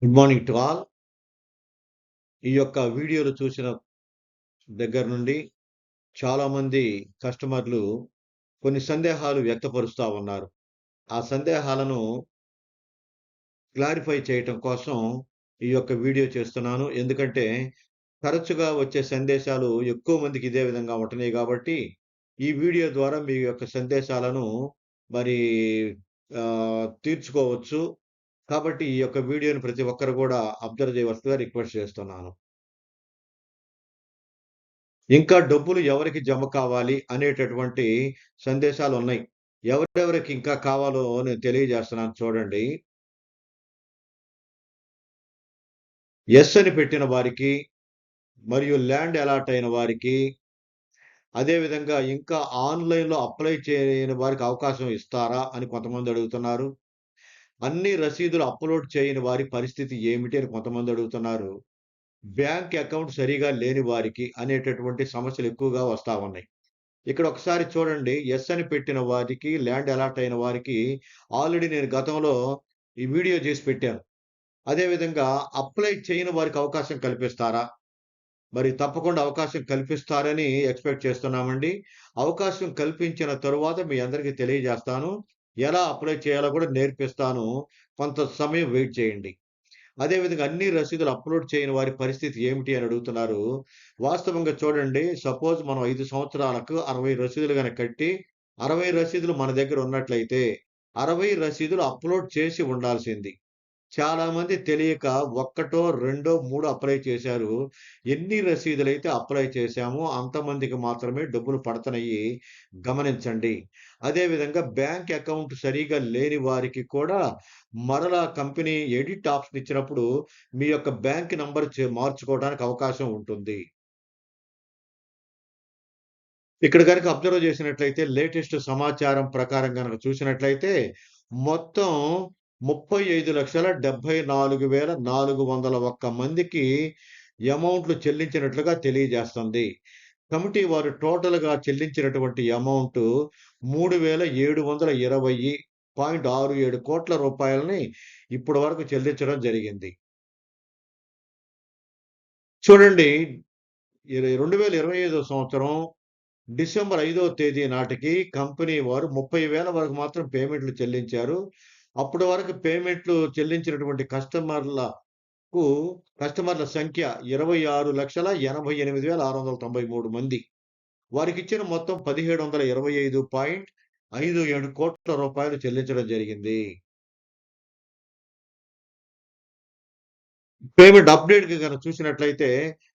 Good morning to all. ఈ యొక్క వీడియోలు చూసిన దగ్గర నుండి చాలామంది కస్టమర్లు కొన్ని సందేహాలు వ్యక్తపరుస్తా ఉన్నారు. ఆ సందేహాలను క్లారిఫై చేయటం కోసం ఈ యొక్క వీడియో చేస్తున్నాను. ఎందుకంటే తరచుగా వచ్చే సందేశాలు ఎక్కువ మందికి ఇదే విధంగా ఉంటున్నాయి కాబట్టి, ఈ వీడియో ద్వారా మీ యొక్క సందేశాలను మరి తీర్చుకోవచ్చు. కాబట్టి ఈ యొక్క వీడియోని ప్రతి ఒక్కరు కూడా అబ్జర్వ్ చేయవలసిందిగా రిక్వెస్ట్ చేస్తున్నాను. ఇంకా డబ్బులు ఎవరికి జమ కావాలి అనేటటువంటి సందేశాలున్నాయి. ఎవరెవరికి ఇంకా కావాలో నేను తెలియజేస్తున్నాను చూడండి. యెస్ అని పెట్టిన వారికి, మరియు ల్యాండ్ అలాట్ అయిన వారికి, అదే విధంగా ఇంకా ఆన్‌లైన్‌లో అప్లై చేయని వారికి అవకాశం ఇస్తారా అని కొంతమంది అడుగుతున్నారు. అన్ని రసీదులు అప్‌లోడ్ చేయని వారి పరిస్థితి ఏమిటి అని కొంతమంది అడుగుతున్నారు. బ్యాంక్ అకౌంట్ సరిగా లేని వారికి అనేటటువంటి సమస్యలు ఎక్కువగా వస్తా ఉన్నాయి. ఇక్కడ ఒకసారి చూడండి. యెస్ అని పెట్టిన వారికి, ల్యాండ్ అలాట్ అయిన వారికి ఆల్రెడీ నేను గతంలో ఈ వీడియో చేసి పెట్టాను. అదే విధంగా అప్లై చేయని వారికి అవకాశం కల్పిస్తారా? మరి తప్పకుండా అవకాశం కల్పిస్తారని ఎక్స్‌పెక్ట్ చేస్తున్నామండి. అవకాశం కల్పించిన తరువాత మీ అందరికీ తెలియజేస్తాను. ఎలా అప్లై చేయాలో కూడా నేర్పిస్తాను. కొంత సమయం వెయిట్ చేయండి. అదే విధంగా అన్ని రసీదులు అప్‌లోడ్ చేయని వారి పరిస్థితి ఏమిటి అని అడుగుతున్నారు. వాస్తవంగా చూడండి, సపోజ్ మనం 5 సంవత్సరాలకు 60 రసీదులు గనక కట్టి, 60 రసీదులు మన దగ్గర ఉన్నట్లయితే, 60 రసీదులు అప్‌లోడ్ చేసి ఉండాల్సింది. చాలామంది తెలియక ఒక్కటో, రెండో, మూడో అప్లై చేశారు. ఎన్ని రసీదులైతే అప్లై చేశామో అంతమందికి మాత్రమే డబ్బులు పడతన్నయి గమనించండి. అదే విధంగా బ్యాంక్ అకౌంట్ సరిగా లేని వారికి కూడా మరలా కంపెనీ ఎడిట్ ఆప్షన్ ఇచ్చినప్పుడు మీ యొక్క బ్యాంక్ నంబర్ మార్చుకోవడానికి అవకాశం ఉంటుంది. ఇక్కడ గనక అబ్జర్వ్ చేసినట్లయితే లేటెస్ట్ సమాచారం ప్రకారం గనక చూసినట్లయితే మొత్తం 35,74,401 మందికి అమౌంట్‌లు చెల్లించినట్లుగా తెలియజేస్తుంది. కమిటీ వారు టోటల్‌గా చెల్లించినటువంటి అమౌంటు 3,720.67 కోట్ల రూపాయలని ఇప్పటి వరకు చెల్లించడం జరిగింది. చూడండి, 2025 సంవత్సరం డిసెంబర్ 5వ తేదీ నాటికి కంపెనీ వారు 30,000 వరకు మాత్రం పేమెంట్‌లు చెల్లించారు. అప్పటి వరకు పేమెంట్‌లు చెల్లించినటువంటి కస్టమర్ల సంఖ్య 26,88,693 మంది. వారికిచ్చిన మొత్తం 1,725.57 కోట్ల రూపాయలు చెల్లించడం జరిగింది. పేమెంట్ అప్‌డేట్‌కి గనక చూసినట్లయితే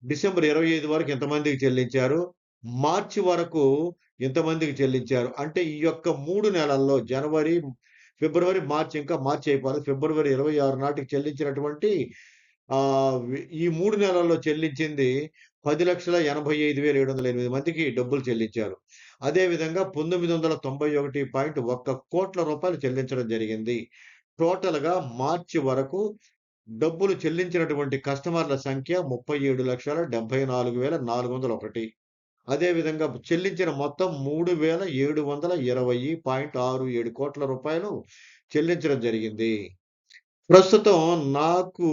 డిసెంబర్ 25 వరకు ఇంతమందికి చెల్లించారు. మార్చి వరకు ఇంతమందికి చెల్లించారు. అంటే ఈ యొక్క 3 నెలల్లో జనవరి, ఫిబ్రవరి, మార్చి, ఇంకా మార్చి అయిపోలేదు. ఫిబ్రవరి 26 నాటికి చెల్లించినటువంటి ఈ 3 నెలల్లో చెల్లించింది 10,85,708 మందికి డబ్బులు చెల్లించారు. అదే విధంగా 991.1 కోట్ల రూపాయలు చెల్లించడం జరిగింది. టోటల్‌గా మార్చి వరకు డబ్బులు చెల్లించినటువంటి కస్టమర్ల సంఖ్య 37,74,401. అదే విధంగా చెల్లించిన మొత్తం 3,720.67 కోట్ల రూపాయలు చెల్లించడం జరిగింది. ప్రస్తుతం నాకు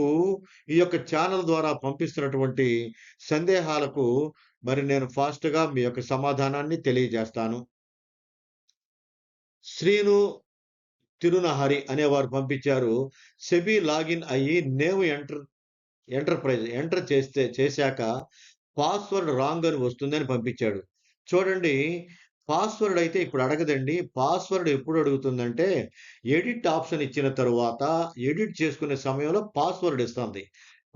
ఈ యొక్క ఛానల్ ద్వారా పంపిస్తున్నటువంటి సందేహాలకు మరి నేను ఫాస్ట్‌గా మీ యొక్క సమాధానాన్ని తెలియజేస్తాను. శ్రీను తిరునహరి అనేవారు పంపించారు. సెబీ లాగిన్ అయ్యి నేమ్ ఎంటర్ చేశాక పాస్వర్డ్ రాంగ్ అని వస్తుందని పంపించాడు. చూడండి, పాస్వర్డ్ అయితే ఇప్పుడు అడగదండి. పాస్వర్డ్ ఎప్పుడు అడుగుతుందంటే, ఎడిట్ ఆప్షన్ ఇచ్చిన తరువాత ఎడిట్ చేసుకునే సమయంలో పాస్వర్డ్ ఇస్తుంది.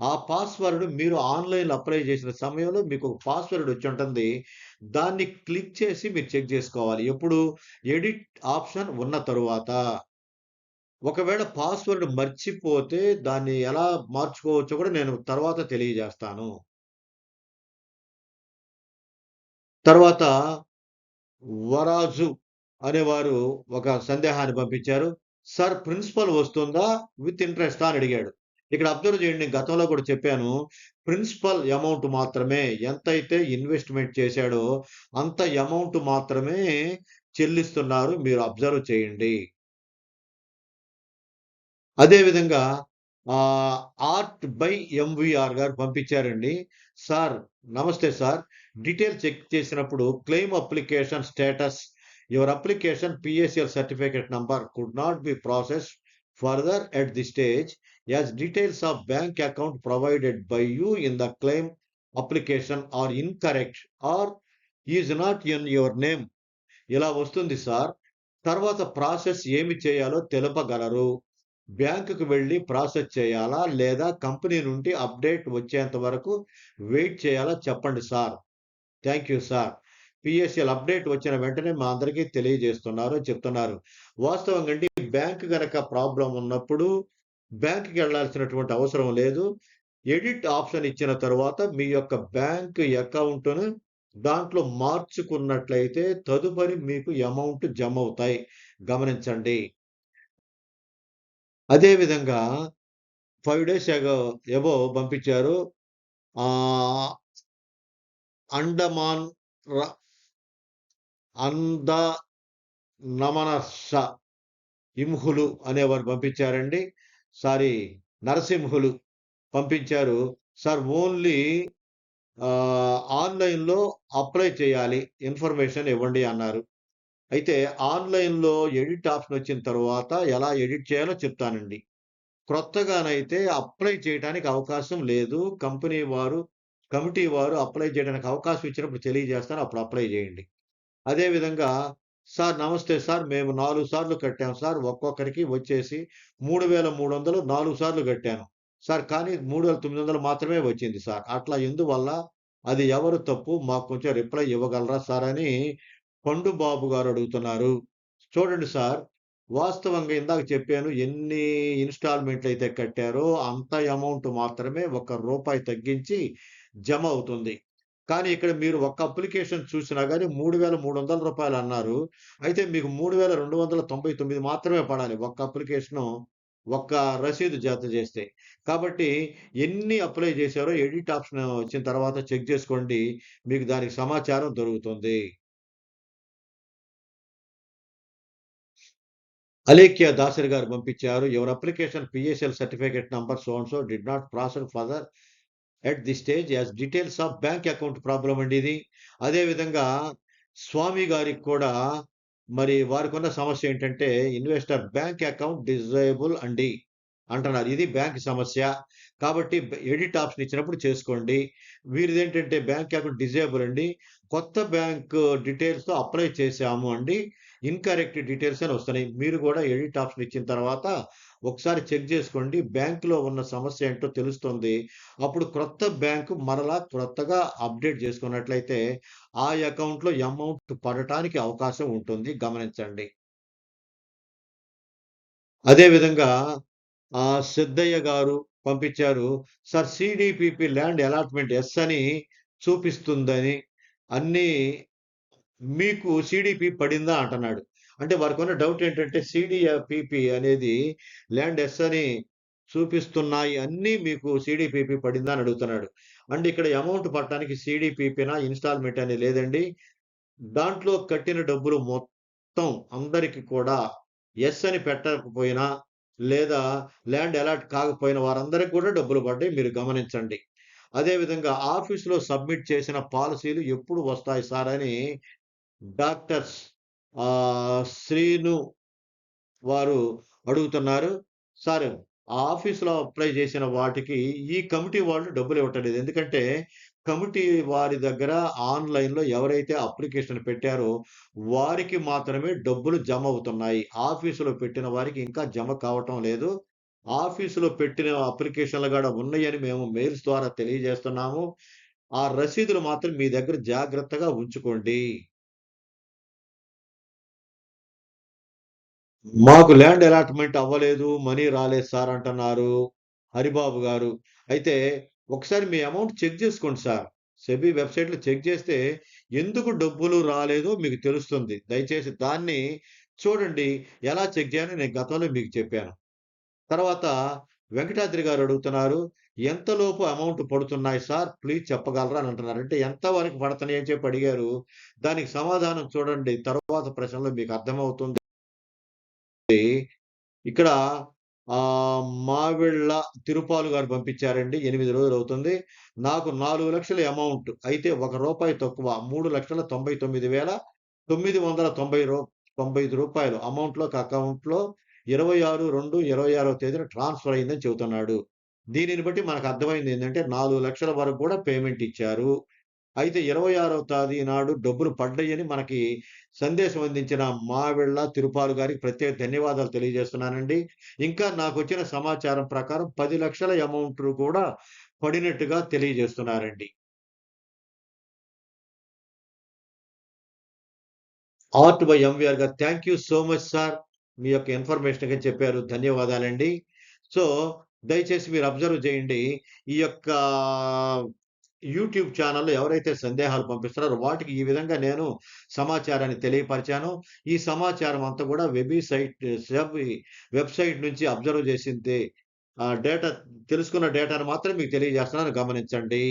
ఆ పాస్వర్డ్ మీరు ఆన్‌లైన్‌లో అప్లై చేసిన సమయంలో మీకు ఒక పాస్వర్డ్ వచ్చుంటుంది. దాన్ని క్లిక్ చేసి మీరు చెక్ చేసుకోవాలి. ఎప్పుడు? ఎడిట్ ఆప్షన్ ఉన్న తరువాత. ఒకవేళ పాస్వర్డ్ మర్చిపోతే దాన్ని ఎలా మార్చుకోవచ్చో కూడా నేను తర్వాత తెలియజేస్తాను. తర్వాత వరాజు అనేవారు ఒక సందేహాన్ని పంపించారు. సార్, ప్రిన్సిపల్ వస్తుందా? విత్ ఇంట్రెస్టా అని అడిగాడు. ఇక్కడ అబ్జర్వ్ చేయండి. నేను గతంలో కూడా చెప్పాను. ప్రిన్సిపల్ అమౌంట్ మాత్రమే, ఎంతైతే ఇన్వెస్ట్‌మెంట్ చేశాడో అంత అమౌంట్ మాత్రమే చెల్లిస్తున్నారు. మీరు అబ్జర్వ్ చేయండి. అదే విధంగా ఆర్ట్ బై ఎంవీఆర్ గారు పంపించారండి. సార్ నమస్తే సార్. డీటెయిల్ చెక్ చేసినప్పుడు claim application status your application PSL certificate number could not be processed further at the stage as details of bank account provided by you in the claim application are incorrect or is not in your name. ఇలా వస్తుంది sir. తర్వాత process ఏమి చేయాలో తెలుపగలరు? బ్యాంకుకి వెళ్లి process చేయాలా? లేదా కంపెనీ నుండి అప్‌డేట్ వచ్చేంత వరకు వెయిట్ చేయాలా చెప్పండి sir. Thank you sir. PSL update వచ్చిన వెంటనే మా అందరికీ తెలియజేస్తున్నారు చెప్తున్నారు. వాస్తవంగా అండి బ్యాంక్ గనక ప్రాబ్లమ్ ఉన్నప్పుడు బ్యాంక్‌కెళ్ళాల్సినటువంటి అవసరం లేదు. ఎడిట్ ఆప్షన్ ఇచ్చిన తరువాత మీ యొక్క బ్యాంక్ అకౌంట్‌ను దాంట్లో మార్చుకున్నట్లయితే తదుపరి మీకు అమౌంట్ జమవుతాయి. గమనించండి. అదే విధంగా 5 డేస్ ఎబో పంపించారు. ఆహ్, అండమాన్ ర అంద నమనష ఇంహులు అనేవారు పంపించారండి. సారీ నరసింహులు పంపించారు. సార్ ఓన్లీ ఆన్‌లైన్‌లో అప్లై చేయాలి. ఇన్ఫర్మేషన్ ఇవ్వండి అన్నారు. అయితే ఆన్‌లైన్‌లో ఎడిట్ ఆప్షన్ వచ్చిన తరువాత ఎలా ఎడిట్ చేయాలో చెప్తానండి. క్రొత్తగానైతే అప్లై చేయటానికి అవకాశం లేదు. కమిటీ వారు అప్లై చేయడానికి అవకాశం ఇచ్చినప్పుడు తెలియజేస్తాను. అప్పుడు అప్లై చేయండి. అదే విధంగా సార్ నమస్తే సార్. మేము 4 సార్లు కట్టాం సార్. ఒక్కొక్కరికి వచ్చేసి 3300 4 సార్లు కట్టాను. సార్ కానీ 3900 మాత్రమే వచ్చింది సార్. అట్లా ఎందువల్ల? అది ఎవరు తప్పు? మాకు కొంచెం రిప్లై ఇవ్వగలరా సార్ అని పండు బాబు గారు అడుగుతున్నారు. చూడండి సార్, వాస్తవంగా ఇందాక చెప్పాను ఎన్ని ఇన్‌స్టాల్‌మెంట్‌లయితే కట్టారో అంత అమౌంట్ మాత్రమే ఒక్క రూపాయి తగ్గించి జమ అవుతుంది. కానీ ఇక్కడ మీరు ఒక్క అప్లికేషన్ చూసినా గాని రూ. 3,300 అన్నారు. అయితే మీకు 3,299 మాత్రమే పడాలి. ఒక్క అప్లికేషను, ఒక్క రసీదు జత చేస్తే. కాబట్టి ఎన్ని అప్లై చేశారో ఎడిట్ ఆప్షన్ వచ్చిన తర్వాత చెక్ చేసుకోండి. మీకు దానికి సమాచారం దొరుకుతుంది. అలేఖ్య దాసరి గారు పంపించారు. Your application PSL certificate number so and so did not process further at the stage as details of bank account problem అండి ఇది. అదే విధంగా స్వామి గారికి కూడా మరి వారికున్న సమస్య ఏంటంటే ఇన్వెస్టర్ బ్యాంక్ అకౌంట్ డిజేబుల్ అండి అంటున్నారు. ఇది బ్యాంక్ సమస్య. కాబట్టి ఎడిట్ ఆప్షన్ ఇచ్చినప్పుడు చేసుకోండి. వీరిదేంటంటే బ్యాంక్ అకౌంట్ డిజేబుల్ అండి. కొత్త బ్యాంక్ డీటెయిల్స్‌తో అప్లై చేశాము అండి. ఇన్‌కరెక్ట్ డీటెయిల్స్ అని వస్తున్నాయి. మీరు కూడా ఎడిట్ ఆప్షన్ ఇచ్చిన తర్వాత ఒకసారి చెక్ చేసుకోండి. బ్యాంక్‌లో ఉన్న సమస్య ఏంటో తెలుస్తుంది. అప్పుడు క్రొత్త బ్యాంకు మరలా క్రొత్తగా అప్‌డేట్ చేసుకున్నట్లయితే ఆ అకౌంట్‌లో అమౌంట్ పడటానికి అవకాశం ఉంటుంది. గమనించండి. అదే విధంగా సిద్ధయ్య గారు పంపించారు. సార్ సీడీపీపీ ల్యాండ్ అలాట్‌మెంట్ యెస్ అని చూపిస్తుందని అన్నీ మీకు సీడీపీ పడిందా అంటున్నాడు. అంటే వారికున్న డౌట్ ఏంటంటే పీపీ అనేది ల్యాండ్ యెస్ అని చూపిస్తున్నాయి. అన్నీ మీకు సీడీపీపీ పడిందా అని అడుగుతున్నాడు. అంటే ఇక్కడ అమౌంట్ పడటానికి సీడీపీపీనా, ఇన్‌స్టాల్‌మెంట్ అని లేదండి. దాంట్లో కట్టిన డబ్బులు మొత్తం అందరికి కూడా యెస్ అని పెట్టకపోయినా, లేదా ల్యాండ్ అలాట్ కాకపోయిన వారందరికి కూడా డబ్బులు పడ్డాయి. మీరు గమనించండి. అదే విధంగా ఆఫీస్‌లో సబ్మిట్ చేసిన పాలిసీలు ఎప్పుడు వస్తాయి సార్ అని డాక్టర్స్ శ్రీను వారు అడుగుతున్నారు. సార్ ఆఫీస్‌లో అప్లై చేసిన వాటికి ఈ కమిటీ వాళ్ళు డబ్బులివ్వటం లేదు. ఎందుకంటే కమిటీ వారి దగ్గర ఆన్‌లైన్‌లో ఎవరైతే అప్లికేషన్ పెట్టారో వారికి మాత్రమే డబ్బులు జమ అవుతున్నాయి. ఆఫీస్‌లో పెట్టిన వారికి ఇంకా జమ కావటం లేదు. ఆఫీస్‌లో పెట్టిన అప్లికేషన్‌లు గూడా ఉన్నాయని మేము మెయిల్స్ ద్వారా తెలియజేస్తున్నాము. ఆ రసీదులు మాత్రం మీ దగ్గర జాగ్రత్తగా ఉంచుకోండి. మాకు ల్యాండ్ అలాట్‌మెంట్ అవ్వలేదు. మనీ రాలేదు సార్ అంటున్నారు హరిబాబు గారు. అయితే ఒకసారి మీ అమౌంట్ చెక్ జేసుకోండి సార్. సెబీ వెబ్‌సైట్‌లో చెక్ జేస్తే ఎందుకు డబ్బులు రాలేదో మీకు తెలుస్తుంది. దయచేసి దాన్ని చూడండి. ఎలా చెక్ చేయాలో నేను గతంలో మీకు చెప్పాను. తర్వాత వెంకటాద్రి గారు అడుగుతున్నారు. ఎంతలోపు అమౌంట్ పడుతున్నాయి సార్? ప్లీజ్ చెప్పగలరా అని అంటున్నారు. అంటే ఎంత వరకు పడతన్నాయి అని చెప్పి అడిగారు. దానికి సమాధానం చూడండి. తరువాత ప్రశ్నలో మీకు అర్థమవుతుంది. ఇక్కడ మావిళ్ళ తిరుపాలు గారు పంపించారండి. 8 రోజులవుతుంది. నాకు 4,00,000 అమౌంట్. అయితే రూ. 1 తక్కువ. రూ. 3,99,990 అమౌంట్‌లోకి అకౌంట్‌లో 26/2/26వ తేదీన ట్రాన్స్‌ఫర్ అయిందని చెబుతున్నాడు. దీనిని బట్టి మనకు అర్థమైందేంటంటే 4,00,000 వరకు కూడా పేమెంట్ ఇచ్చారు. అయితే 26వ తేదీ నాడు డబ్బులు పడ్డయ్యని మనకి సందేశం అందించిన మావెళ్ళ తిరుపాలు గారికి ప్రత్యేక ధన్యవాదాలు తెలియజేస్తున్నానండి. ఇంకా నాకొచ్చిన సమాచారం ప్రకారం 10,00,000 అమౌంట్ కూడా పడినట్టుగా తెలియజేస్తున్నారండి. ఆర్ట్ బై ఎంవీఆర్ గారు. Thank you so much sir. మీ యొక్క ఇన్ఫర్మేషన్‌గా చెప్పారు. ధన్యవాదాలండి. సో, దయచేసి మీరు అబ్జర్వ్ చేయండి. ఈ యొక్క యూట్యూబ్ ఛానెల్‌లో ఎవరైతే సందేహాలు పంపిస్తున్నారో వాటికి ఈ విధంగా నేను సమాచారాన్ని తెలియపరిచాను. ఈ సమాచారం అంతా కూడా వెబ్‌సైట్ నుంచి అబ్జర్వ్ చేసింది డేటా తెలుసుకున్న డేటాను మాత్రం మీకు తెలియజేస్తున్నాను గమనించండి.